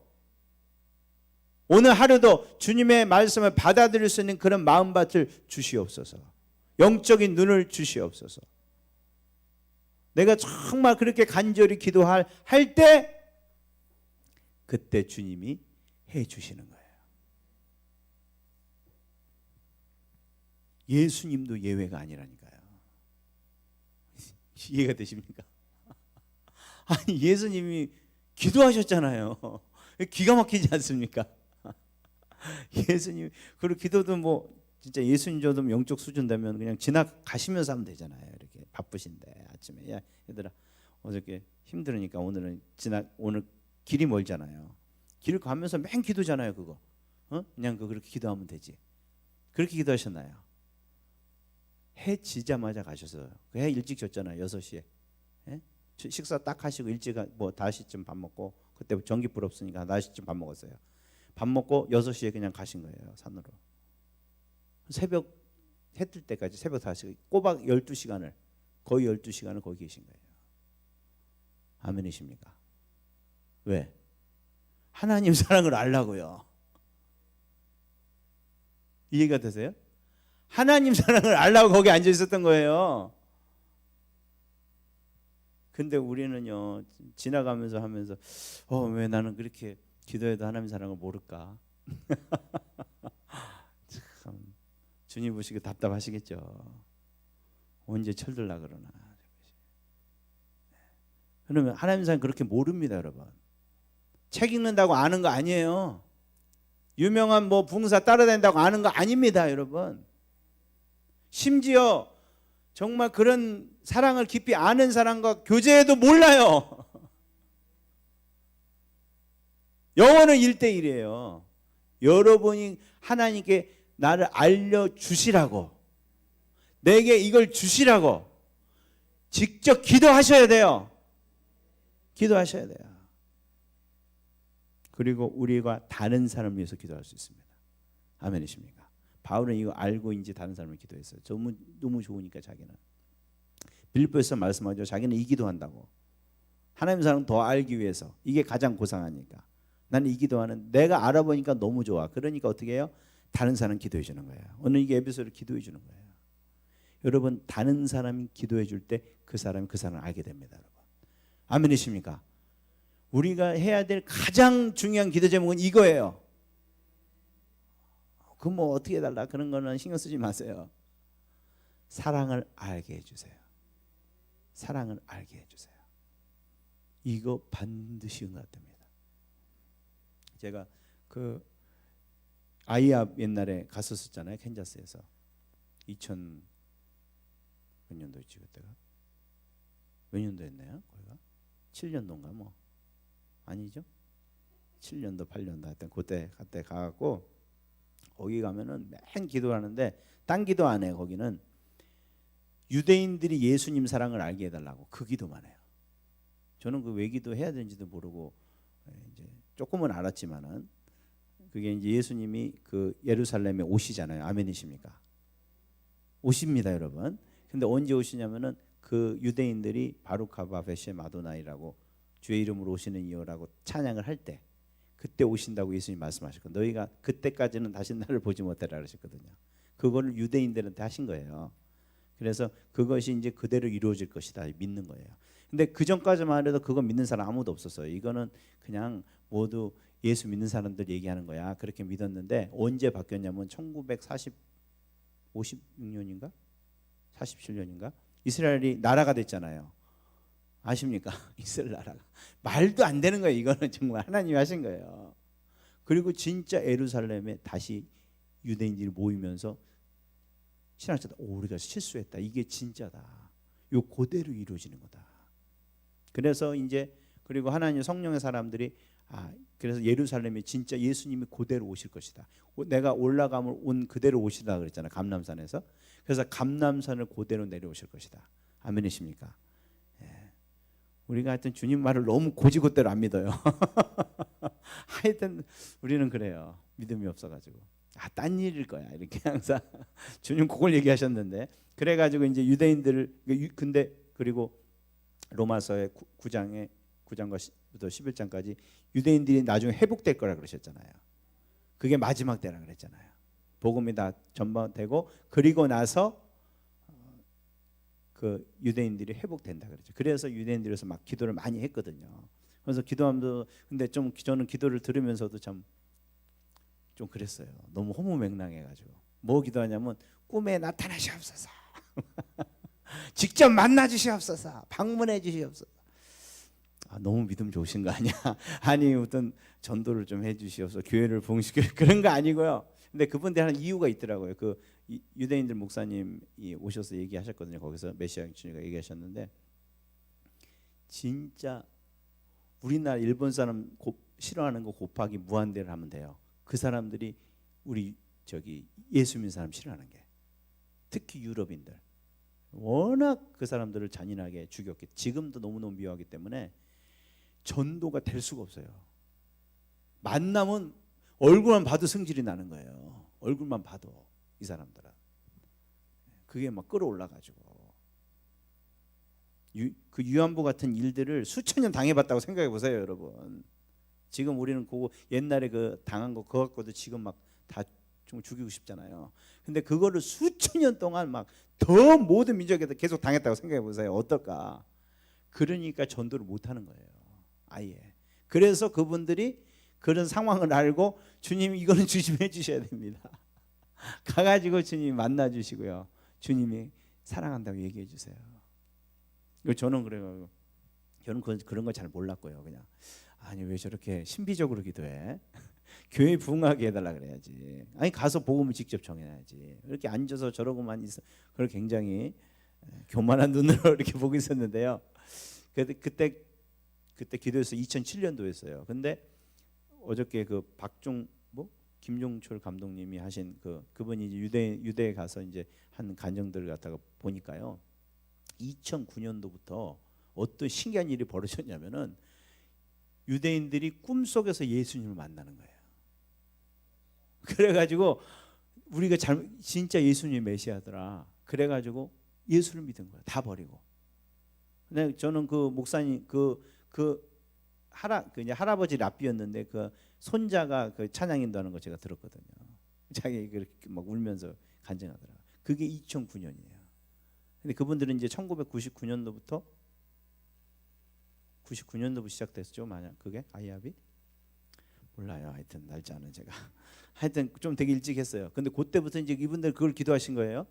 오늘 하루도 주님의 말씀을 받아들일 수 있는 그런 마음밭을 주시옵소서. 영적인 눈을 주시옵소서. 내가 정말 그렇게 간절히 기도할 때 그때 주님이 해 주시는 거예요. 예수님도 예외가 아니라니까요. 이해가 되십니까? 아니 예수님이 기도하셨잖아요. 기가 막히지 않습니까? 예수님 그리고 기도도 뭐 진짜 예수님 정도면 영적 수준 되면 그냥 지나가시면서 하면 되잖아요. 이렇게 바쁘신데 아침에 야 얘들아 어저께 힘들으니까 오늘 길이 멀잖아요. 길 가면서 맨 기도잖아요. 그거 그냥 그렇게 기도하면 되지. 그렇게 기도하셨나요? 해 지자마자 가셔서 해 일찍 졌잖아요. 6시에 예? 식사 딱 하시고 일찍 뭐 5시쯤 밥 먹고 그때 전기불 없으니까 5시쯤 밥 먹었어요. 밥 먹고 6시에 그냥 가신 거예요. 산으로. 새벽 해 뜰 때까지 새벽 5시 꼬박 12시간을 거의 12시간을 거기 계신 거예요. 아멘이십니까? 왜? 하나님 사랑을 알라고요. 이해가 되세요? 하나님 사랑을 알라고 거기 앉아 있었던 거예요. 근데 우리는요 지나가면서 하면서 왜 나는 그렇게 기도해도 하나님 사랑을 모를까? 참 주님 보시기 답답하시겠죠. 언제 철들라 그러나. 그러면 하나님 사랑 그렇게 모릅니다, 여러분. 책 읽는다고 아는 거 아니에요. 유명한 뭐 붕사 따라다닌다고 아는 거 아닙니다, 여러분. 심지어 정말 그런 사랑을 깊이 아는 사람과 교제해도 몰라요. 영어는 1대1이에요. 여러분이 하나님께 나를 알려주시라고, 내게 이걸 주시라고 직접 기도하셔야 돼요. 기도하셔야 돼요. 그리고 우리가 다른 사람을 위해서 기도할 수 있습니다. 아멘이십니까? 바울은 이거 알고 이제 다른 사람을 기도했어요. 너무 좋으니까 자기는. 빌립보에서 말씀하죠. 자기는 이 기도한다고. 하나님 사랑 더 알기 위해서. 이게 가장 고상하니까. 나는 이 기도하는 내가 알아보니까 너무 좋아. 그러니까 어떻게 해요? 다른 사람 기도해 주는 거예요. 오늘 이게 에베소를 기도해 주는 거예요. 여러분 다른 사람이 기도해 줄 때 그 사람이 그 사람을 알게 됩니다. 여러분. 아멘이십니까? 우리가 해야 될 가장 중요한 기도 제목은 이거예요. 그 뭐 어떻게 해달라 그런 거는 신경 쓰지 마세요. 사랑을 알게 해주세요. 사랑을 알게 해주세요. 이거 반드시 응답됩니다. 제가 그 아이압 옛날에 갔었잖아요. 캔자스에서 2000 몇 년도였지 그때가? 몇 년도였나요? 거기가? 7년도인가 뭐 아니죠? 7년도 8년도 하여튼 그때 가갖고 거기 가면은 맨 기도하는데 딴 기도 안 해요. 거기는 유대인들이 예수님 사랑을 알게 해달라고 그 기도만 해요. 저는 그 왜 기도해야 되는지도 모르고 이제 조금은 알았지만은 그게 이제 예수님이 그 예루살렘에 오시잖아요. 아멘이십니까? 오십니다, 여러분. 근데 언제 오시냐면은 그 유대인들이 바루카바 베쉐 마도나이라고 주의 이름으로 오시는 이여라고 찬양을 할 때 그때 오신다고 예수님 말씀하셨고 너희가 그때까지는 다시 나를 보지 못해라 그러셨거든요. 그거를 유대인들한테 하신 거예요. 그래서 그것이 이제 그대로 이루어질 것이다 믿는 거예요. 근데 그 전까지만 해도 그거 믿는 사람 아무도 없었어요. 이거는 그냥 모두 예수 믿는 사람들 얘기하는 거야. 그렇게 믿었는데 언제 바뀌었냐면 1956년인가 47년인가 이스라엘이 나라가 됐잖아요. 아십니까? 이스라엘 나라가 말도 안 되는 거예요. 이거는 정말 하나님이 하신 거예요. 그리고 진짜 예루살렘에 다시 유대인들이 모이면서 신학자들 우리가 실수했다. 이게 진짜다. 요 그대로 이루어지는 거다. 그래서 이제 그리고 하나님 성령의 사람들이 그래서 예루살렘에 진짜 예수님이 그대로 오실 것이다. 내가 올라감을 온 그대로 오시다 그랬잖아요. 감람산에서. 그래서 감람산을 그대로 내려오실 것이다. 아멘이십니까? 우리가 하여튼 주님 말을 너무 고지고대로 안 믿어요. 하여튼 우리는 그래요. 믿음이 없어가지고 딴 일일 거야 이렇게 항상 주님 그걸 얘기하셨는데 그래가지고 이제 유대인들을 근데 그리고 로마서의 9장부터 11장까지 유대인들이 나중에 회복될 거라 그러셨잖아요. 그게 마지막 때라 그랬잖아요. 복음이 다 전반되고 그리고 나서 그 유대인들이 회복된다 그랬죠. 그래서 유대인들에서 막 기도를 많이 했거든요. 그래서 기도하면서 근데 좀 저는 기도를 들으면서도 좀 그랬어요. 너무 허무맹랑해가지고 뭐 기도하냐면 꿈에 나타나시옵소서, 직접 만나 주시옵소서, 방문해 주시옵소서. 너무 믿음 좋으신 거 아니야? 아니 어떤 전도를 좀 해주시어서 교회를 부흥시켜 그런 거 아니고요. 근데 그분들 하는 이유가 있더라고요. 그 유대인들 목사님이 오셔서 얘기하셨거든요. 거기서 메시아 형준이가 얘기하셨는데 진짜 우리나라 일본 사람 싫어하는 거 곱하기 무한대를 하면 돼요. 그 사람들이 우리 예수 믿는 사람 싫어하는 게 특히 유럽인들 워낙 그 사람들을 잔인하게 죽였기 지금도 너무너무 미워하기 때문에 전도가 될 수가 없어요. 만나면 얼굴만 봐도 성질이 나는 거예요. 얼굴만 봐도 이 사람들은 그게 막 끌어올라가지고 그 위안부 같은 일들을 수천 년 당해봤다고 생각해 보세요, 여러분. 지금 우리는 그거 옛날에 그 당한 거 그거 갖고도 지금 막 다 죽이고 싶잖아요. 근데 그거를 수천 년 동안 막 더 모든 민족에서 계속 당했다고 생각해 보세요. 어떨까? 그러니까 전도를 못 하는 거예요. 아예. 그래서 그분들이 그런 상황을 알고 주님 이거는 조심해 주셔야 됩니다. 가가지고 주님 만나 주시고요. 주님이 사랑한다고 얘기해 주세요. 저는 그래요. 저는 그런 거 잘 몰랐고요. 그냥 아니 왜 저렇게 신비적으로 기도해? 교회 부흥하게 해달라 그래야지. 아니 가서 복음을 직접 전해야지. 이렇게 앉아서 저러고만 있어. 그걸 굉장히 교만한 눈으로 이렇게 보고 있었는데요. 그때 기도해서 2007년도였어요. 근데 어저께 그 김종철 감독님이 하신 그분이 이제 유대에 가서 이제 한 간증들을 갖다가 보니까요. 2009년도부터 어떤 신기한 일이 벌어졌냐면은 유대인들이 꿈속에서 예수님을 만나는 거예요. 그래가지고 우리가 진짜 예수님이 메시아더라. 그래가지고 예수를 믿은 거예요. 다 버리고. 근데 저는 그 목사님 이제 할아버지 랍비였는데 그 손자가 그 찬양 인도하는 거 제가 들었거든요. 자기 그렇게 막 울면서 간증하더라고요. 그게 2009년이에요. 근데 그분들은 이제 1999년도부터 시작됐죠. 만약 그게 아이압이 몰라요. 하여튼 날짜는 제가 하여튼 좀 되게 일찍 했어요. 근데 그때부터 이제 이분들 그걸 기도하신 거예요.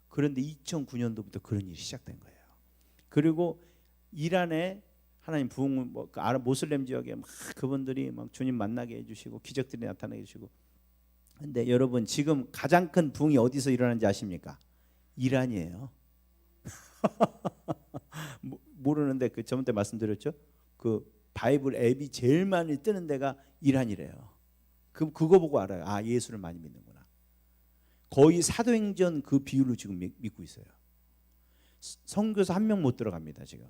그런데 2009년도부터 그런 일이 시작된 거예요. 그리고 이란에 하나님 부흥 모슬렘 지역에 막 그분들이 막 주님 만나게 해주시고 기적들이 나타나게 해주시고. 근데 여러분 지금 가장 큰 부흥이 어디서 일어나는지 아십니까? 이란이에요. 모르는데 그 저번 때 말씀드렸죠. 그 바이블 앱이 제일 많이 뜨는 데가 이란이래요. 그거 보고 알아요. 아 예수를 많이 믿는구나. 거의 사도행전 그 비율로 지금 믿고 있어요. 선교사 한 명 못 들어갑니다 지금.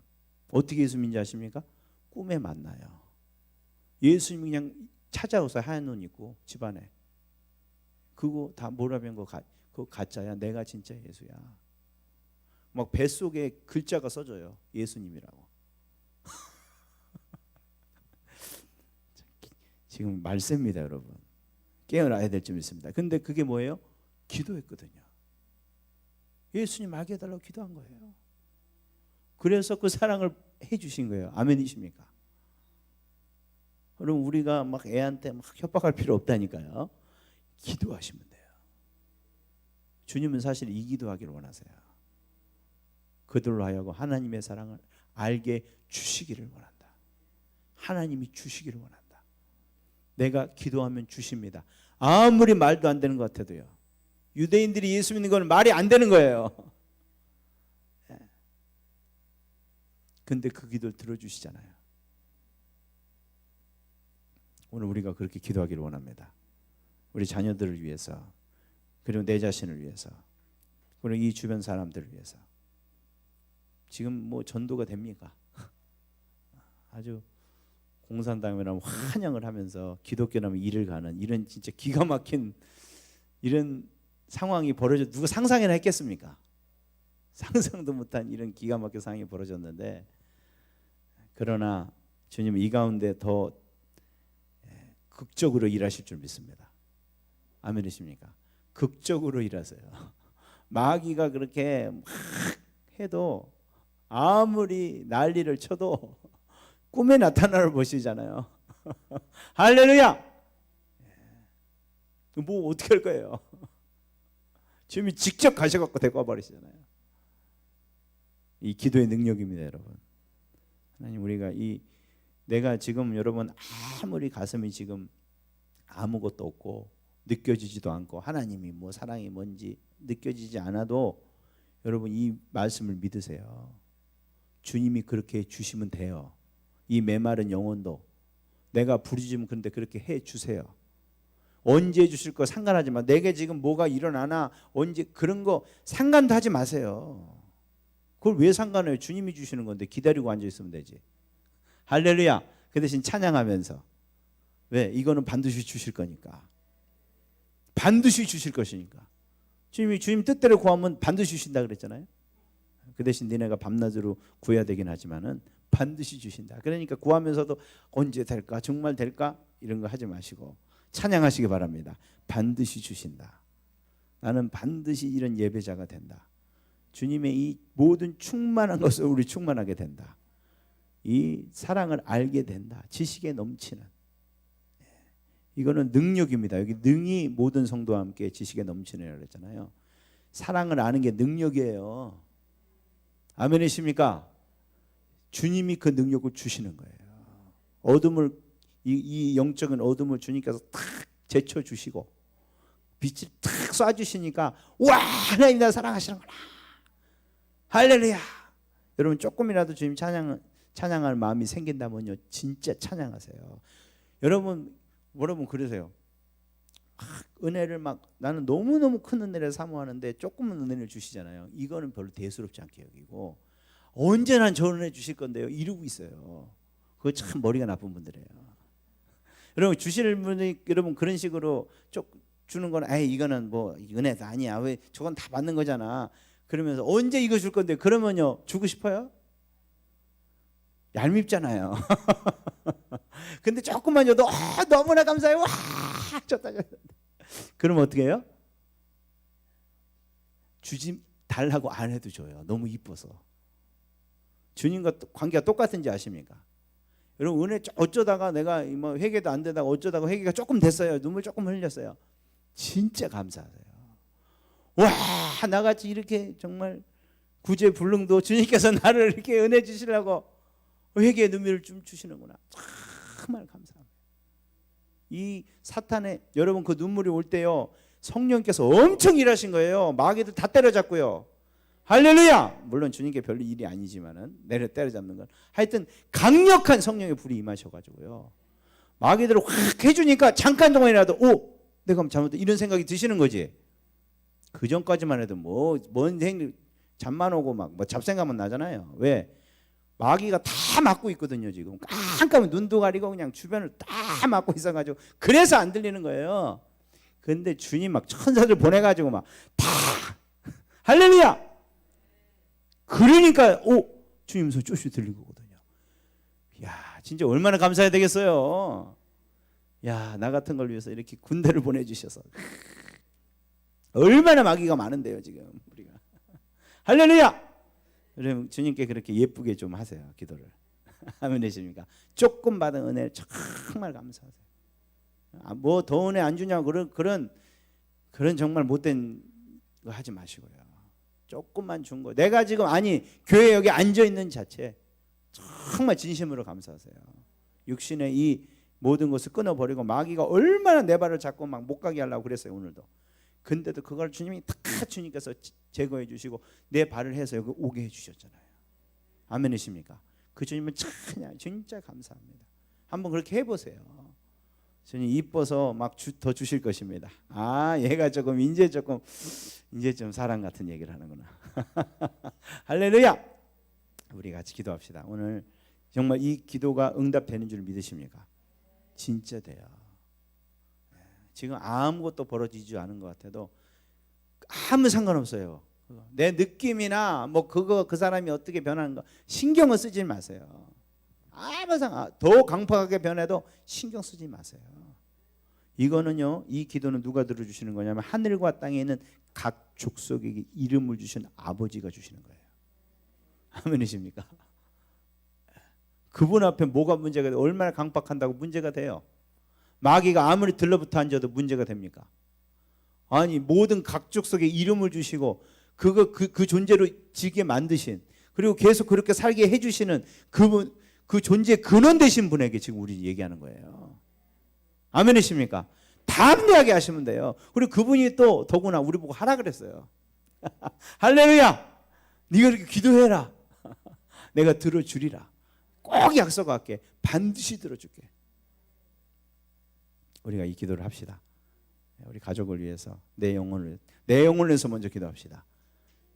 어떻게 예수 믿는지 아십니까? 꿈에 만나요. 예수님이 그냥 찾아오서 하얀 눈 있고 집안에. 그거 다 뭐라면 그거 가짜야. 내가 진짜 예수야. 막 뱃속에 글자가 써져요. 예수님이라고. 지금 말세입니다 여러분. 깨어나야 될 점 있습니다. 근데 그게 뭐예요? 기도했거든요. 예수님 알게 해달라고 기도한 거예요. 그래서 그 사랑을 해주신 거예요. 아멘이십니까? 그럼 우리가 막 애한테 막 협박할 필요 없다니까요. 기도하시면 돼요. 주님은 사실 이 기도하기를 원하세요. 그들로 하여금 하나님의 사랑을 알게 주시기를 원한다. 하나님이 주시기를 원한다. 내가 기도하면 주십니다. 아무리 말도 안 되는 것 같아도요. 유대인들이 예수 믿는 건 말이 안 되는 거예요. 근데 그 기도를 들어주시잖아요. 오늘 우리가 그렇게 기도하기를 원합니다. 우리 자녀들을 위해서, 그리고 내 자신을 위해서, 그리고 이 주변 사람들을 위해서. 지금 뭐 전도가 됩니까? 아주 공산당이라면 환영을 하면서 기독교라면 일을 가는 이런 진짜 기가 막힌 이런 상황이 벌어져 누가 상상이나 했겠습니까? 상상도 못한 이런 기가 막힌 상황이 벌어졌는데, 그러나 주님은 이 가운데 더 극적으로 일하실 줄 믿습니다. 아멘이십니까? 극적으로 일하세요. 마귀가 그렇게 막 해도 아무리 난리를 쳐도 꿈에 나타나를 보시잖아요. 할렐루야! 뭐 어떻게 할 거예요? 주님이 직접 가셔갖고 데리고 와버리시잖아요. 이 기도의 능력입니다, 여러분. 하나님, 우리가 이 내가 지금 여러분 아무리 가슴이 지금 아무것도 없고 느껴지지도 않고 하나님이 뭐 사랑이 뭔지 느껴지지 않아도 여러분 이 말씀을 믿으세요. 주님이 그렇게 주시면 돼요. 이 메마른 영혼도 내가 부르짖으면 그런데 그렇게 해 주세요. 언제 주실 거 상관하지만 내게 지금 뭐가 일어나나 언제 그런 거 상관도 하지 마세요. 그걸 왜 상관해요? 주님이 주시는 건데 기다리고 앉아 있으면 되지. 할렐루야. 그 대신 찬양하면서 왜? 이거는 반드시 주실 거니까. 반드시 주실 것이니까. 주님 뜻대로 구하면 반드시 주신다 그랬잖아요. 그 대신 니네가 밤낮으로 구해야 되긴 하지만은 반드시 주신다. 그러니까 구하면서도 언제 될까? 정말 될까? 이런 거 하지 마시고 찬양하시기 바랍니다. 반드시 주신다. 나는 반드시 이런 예배자가 된다. 주님의 이 모든 충만한 것을 우리 충만하게 된다. 이 사랑을 알게 된다. 지식에 넘치는. 이거는 능력입니다. 여기 능이 모든 성도와 함께 지식에 넘치는 그랬잖아요. 사랑을 아는 게 능력이에요. 아멘이십니까? 주님이 그 능력을 주시는 거예요. 어둠을 이 영적인 어둠을 주님께서 탁 제쳐 주시고 빛을 탁 쏴 주시니까 와 하나님 나 사랑하시는구나. 할렐루야. 여러분 조금이라도 주님 찬양할 마음이 생긴다면요 진짜 찬양하세요. 여러분 그러세요. 은혜를 막 나는 너무너무 큰 은혜를 사모하는데 조금은 은혜를 주시잖아요. 이거는 별로 대수롭지 않게 여기고 언제나 저 은혜 주실 건데요 이러고 있어요. 그거 참 머리가 나쁜 분들이에요. 여러분 주시는 분이 여러분 그런 식으로 주는 건 에이 이거는 뭐 은혜도 아니야. 왜 저건 다 받는 거잖아. 그러면서 언제 이거 줄 건데 그러면요 주고 싶어요? 얄밉잖아요. 근데 조금만 줘도 너무나 감사해요. 와 줬다. 그러면 어떻게 해요? 주지 달라고 안 해도 줘요. 너무 이뻐서. 주님과 관계가 똑같은지 아십니까? 여러분 은혜 어쩌다가 내가 뭐 회개도 안 되다가 어쩌다가 회개가 조금 됐어요. 눈물 조금 흘렸어요. 진짜 감사하세요. 와 나같이 이렇게 정말 구제불능도 주님께서 나를 이렇게 은혜 주시려고 회개의 눈물을 좀 주시는구나. 정말 감사합니다. 이 사탄의 여러분 그 눈물이 올 때요 성령께서 엄청 일하신 거예요. 마귀들 다 때려잡고요. 할렐루야. 물론 주님께 별로 일이 아니지만은 내려 때려잡는 건 하여튼 강력한 성령의 불이 임하셔가지고요 마귀들을 확 해주니까 잠깐 동안이라도 내가 잘못했다 이런 생각이 드시는 거지. 그 전까지만 해도 뭔 잠만 오고 막 뭐 잡생각만 나잖아요. 왜? 마귀가 다 막고 있거든요. 지금 깜깜이 눈도 가리고 그냥 주변을 다 막고 있어가지고 그래서 안 들리는 거예요. 근데 주님 막 천사들 보내가지고 막 다 할렐루야. 그러니까 주님 소리 쪼시 들리거든요. 야 진짜 얼마나 감사해야 되겠어요. 야 나 같은 걸 위해서 이렇게 군대를 보내주셔서 얼마나 마귀가 많은데요 지금 우리가. 할렐루야. 여러분 주님께 그렇게 예쁘게 좀 하세요 기도를. 아멘 되십니까? 조금 받은 은혜 정말 감사하세요. 뭐 더 은혜 안 주냐고 그런 정말 못된 거 하지 마시고요. 조금만 준 거. 내가 지금 교회 여기 앉아 있는 자체 정말 진심으로 감사하세요. 육신의 이 모든 것을 끊어버리고 마귀가 얼마나 내 발을 잡고 막 못 가게 하려고 그랬어요 오늘도. 근데도 그걸 주님이 다 주님께서 제거해 주시고 내 발을 해서 여기 오게 해주셨잖아요. 아멘이십니까? 그 주님은 진짜 감사합니다. 한번 그렇게 해보세요. 주님 이뻐서 막 더 주실 것입니다. 얘가 이제 좀 사랑 같은 얘기를 하는구나. 할렐루야. 우리 같이 기도합시다. 오늘 정말 이 기도가 응답되는 줄 믿으십니까? 진짜 돼요. 지금 아무것도 벌어지지 않은 것 같아도 아무 상관없어요. 내 느낌이나 뭐 그 사람이 어떻게 변하는가 신경을 쓰지 마세요. 아무 더 강팍하게 변해도 신경 쓰지 마세요. 이거는요 이 기도는 누가 들어주시는 거냐면 하늘과 땅에 있는 각 족속에게 이름을 주신 아버지가 주시는 거예요. 아멘이십니까? 그분 앞에 뭐가 문제가 돼요? 얼마나 강팍한다고 문제가 돼요? 마귀가 아무리 들러붙어 앉아도 문제가 됩니까? 모든 각족 속에 이름을 주시고 그 존재로 지게 만드신 그리고 계속 그렇게 살게 해주시는 그분 그 존재의 근원 되신 분에게 지금 우리 얘기하는 거예요. 아멘이십니까? 담대하게 하시면 돼요. 그리고 그분이 또 더구나 우리 보고 하라 그랬어요. 할렐루야! 네가 이렇게 기도해라. 내가 들어주리라. 꼭 약속할게. 반드시 들어줄게. 우리가 이 기도를 합시다. 우리 가족을 위해서 내 영혼을 위해서 먼저 기도합시다.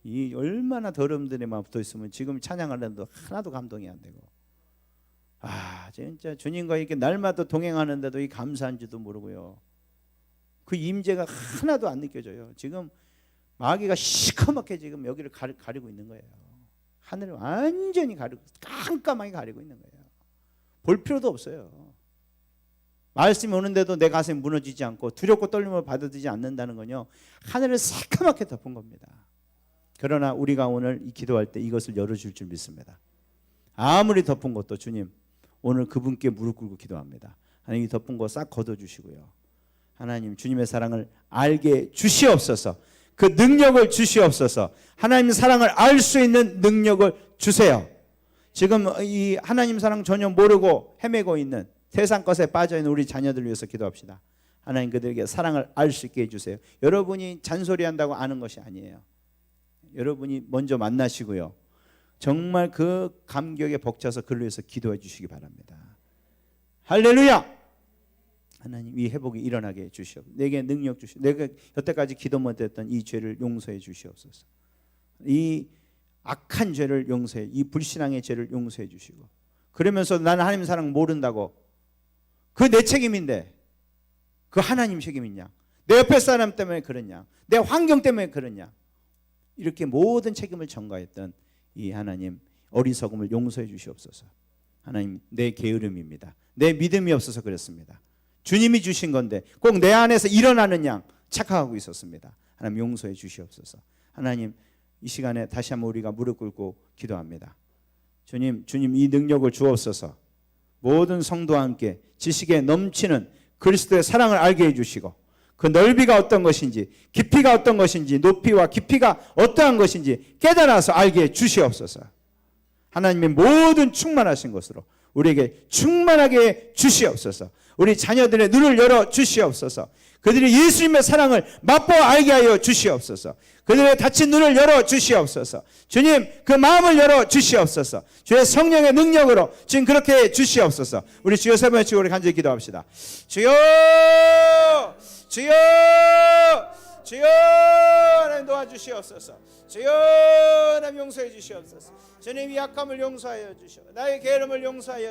이 얼마나 더러움들에만 붙어 있으면 지금 찬양하는데도 하나도 감동이 안 되고, 진짜 주님과 이렇게 날마다 동행하는데도 이 감사한지도 모르고요. 그 임재가 하나도 안 느껴져요. 지금 마귀가 시커멓게 지금 여기를 가리고 있는 거예요. 하늘을 완전히 가리고 깜깜하게 가리고 있는 거예요. 볼 필요도 없어요. 말씀이 오는데도 내 가슴이 무너지지 않고 두렵고 떨림을 받아들이지 않는다는 건요, 하늘을 새까맣게 덮은 겁니다. 그러나 우리가 오늘 이 기도할 때 이것을 열어줄 줄 믿습니다. 아무리 덮은 것도 주님, 오늘 그분께 무릎 꿇고 기도합니다. 하나님 이 덮은 거 싹 걷어주시고요. 하나님 주님의 사랑을 알게 주시옵소서. 그 능력을 주시옵소서. 하나님 사랑을 알 수 있는 능력을 주세요. 지금 이 하나님 사랑 전혀 모르고 헤매고 있는 세상 것에 빠져있는 우리 자녀들 위해서 기도합시다. 하나님 그들에게 사랑을 알 수 있게 해주세요. 여러분이 잔소리한다고 아는 것이 아니에요. 여러분이 먼저 만나시고요, 정말 그 감격에 벅차서 그를 위해서 기도해 주시기 바랍니다. 할렐루야! 하나님 이 회복이 일어나게 해주시옵소서. 내게 능력 주시옵소서. 내가 여태까지 기도 못했던 이 죄를 용서해 주시옵소서. 이 악한 죄를 용서해, 이 불신앙의 죄를 용서해 주시고, 그러면서 나는 하나님 사랑 모른다고, 그 내 책임인데 그 하나님 책임이냐, 내 옆에 사람 때문에 그러냐, 내 환경 때문에 그러냐, 이렇게 모든 책임을 전가했던 이 하나님 어리석음을 용서해 주시옵소서. 하나님 내 게으름입니다. 내 믿음이 없어서 그렇습니다. 주님이 주신 건데 꼭 내 안에서 일어나는 양 착각하고 있었습니다. 하나님 용서해 주시옵소서. 하나님 이 시간에 다시 한번 우리가 무릎 꿇고 기도합니다. 주님 이 능력을 주옵소서. 모든 성도와 함께 지식에 넘치는 그리스도의 사랑을 알게 해주시고, 그 넓이가 어떤 것인지, 깊이가 어떤 것인지, 높이와 깊이가 어떠한 것인지 깨달아서 알게 해주시옵소서. 하나님의 모든 충만하신 것으로 우리에게 충만하게 주시옵소서. 우리 자녀들의 눈을 열어 주시옵소서. 그들이 예수님의 사랑을 맛보아 알게 하여 주시옵소서. 그들의 닫힌 눈을 열어 주시옵소서. 주님 그 마음을 열어 주시옵소서. 주의 성령의 능력으로 지금 그렇게 해 주시옵소서. 우리 주여 세 번 외치고 우리 간절히 기도합시다. 주여, 주여, 주여, 하나님 도와주시옵소서. 주여, 하나님 용서해 주시옵소서. 주님 이 약함을 용서하여 주시옵소서. 나의 게으름을 용서하여